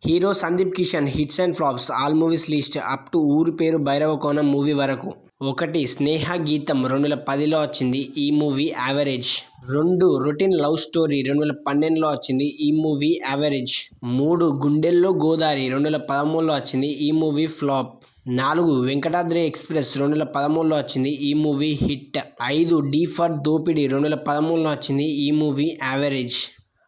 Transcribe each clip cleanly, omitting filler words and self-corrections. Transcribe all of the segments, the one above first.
Hero Sandeep Kishan hits and flops all movies list up to ఊరి పేరు Bhairavakona movie వరకు. 1 స్నేహ గీతం 2010లో వచ్చింది, ఈ movie average. 2 routine love story 2012లో వచ్చింది, ఈ మూవీ యావరేజ్. 3 గుండెల్లో గోదారి 2013లో వచ్చింది, ఈ మూవీ ఫ్లాప్. 4 వెంకటాద్రి ఎక్స్ప్రెస్ 2013లో వచ్చింది, ఈ మూవీ హిట్. 5 డి ఫర్ దోపిడి 2013లో వచ్చింది, ఈ మూవీ యావరేజ్.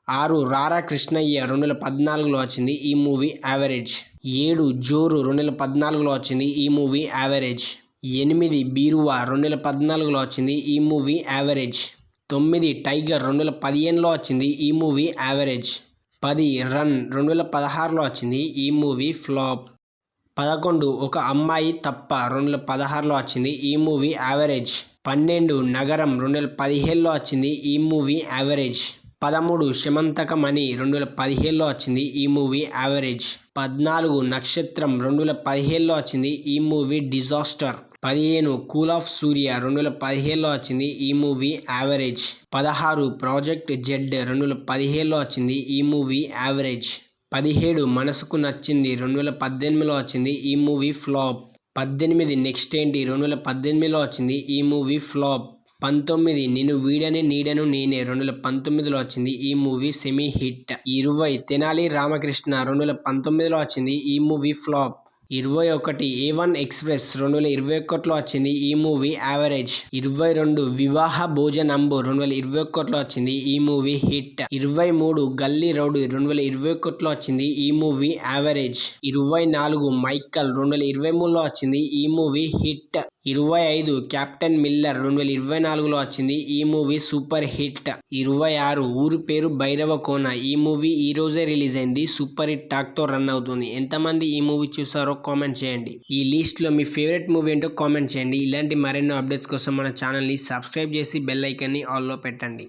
6 రారా కృష్ణయ్య 2014లో వచ్చింది, ఈ మూవీ యావరేజ్. 7 జోరు 2014లో వచ్చింది, ఈ మూవీ యావరేజ్. 8 బీరువా 2014లో వచ్చింది, ఈ మూవీ యావరేజ్. 9 టైగర్ 2015లో వచ్చింది, ఈ మూవీ యావరేజ్. 10 రన్ 2016లో వచ్చింది, ఈ మూవీ ఫ్లాప్. 11 ఒక అమ్మాయి తప్ప 2016లో వచ్చింది, ఈ మూవీ యావరేజ్. 12 నగరం 2017లో వచ్చింది, ఈ మూవీ యావరేజ్. 13 శమంతకమణి 2017లో వచ్చింది, ఈ మూవీ యావరేజ్. 14 నక్షత్రం 2017లో వచ్చింది, ఈ మూవీ డిజాస్టర్. 15 కూల్ ఆఫ్ సూర్య 2017లో వచ్చింది, ఈ మూవీ యావరేజ్. 16 ప్రాజెక్ట్ జెడ్ 2017లో వచ్చింది, ఈ మూవీ యావరేజ్. 17 మనసుకు నచ్చింది 2018లో వచ్చింది, ఈ మూవీ ఫ్లాప్. 18 నెక్స్ట్ ఏంటి 2018లో వచ్చింది, ఈ మూవీ ఫ్లాప్. 19 నిన్ను వీడని నీడను నేనే 2019లో వచ్చింది, ఈ movie semi hit. 20 Tenali Ramakrishna 2019లో వచ్చింది, ఈ మూవీ ఫ్లాప్. 21 A1 ఎక్స్ప్రెస్ 2021లో వచ్చింది, ఈ మూవీ యావరేజ్. 22 వివాహ భోజనంబు 2021లో వచ్చింది, ఈ మూవీ హిట్. 23 గల్లీ రౌడీ 2021లో వచ్చింది, ఈ మూవీ యావరేజ్. 24 మైకల్ 2023లో వచ్చింది, ఈ మూవీ హిట్. 25 కెప్టెన్ మిల్లర్ 2024లో వచ్చింది, ఈ మూవీ సూపర్ హిట్. 26 ఊరి పేరు భైరవకోన, ఈ మూవీ ఈ రోజే రిలీజ్ అయింది, సూపర్ హిట్ టాక్ తో రన్ అవుతుంది. ఎంతమంది ఈ మూవీ చూసారో కామెంట్ చేయండి. ఈ లిస్ట్ లో మీ ఫేవరెట్ మూవీ ఏంటో కామెంట్ చేయండి. ఇలాంటి మరెన్నో అప్డేట్స్ కోసం మన ఛానల్ ని సబ్స్క్రైబ్ చేసి బెల్ ఐకాన్ ని ఆల్ లో పెట్టండి.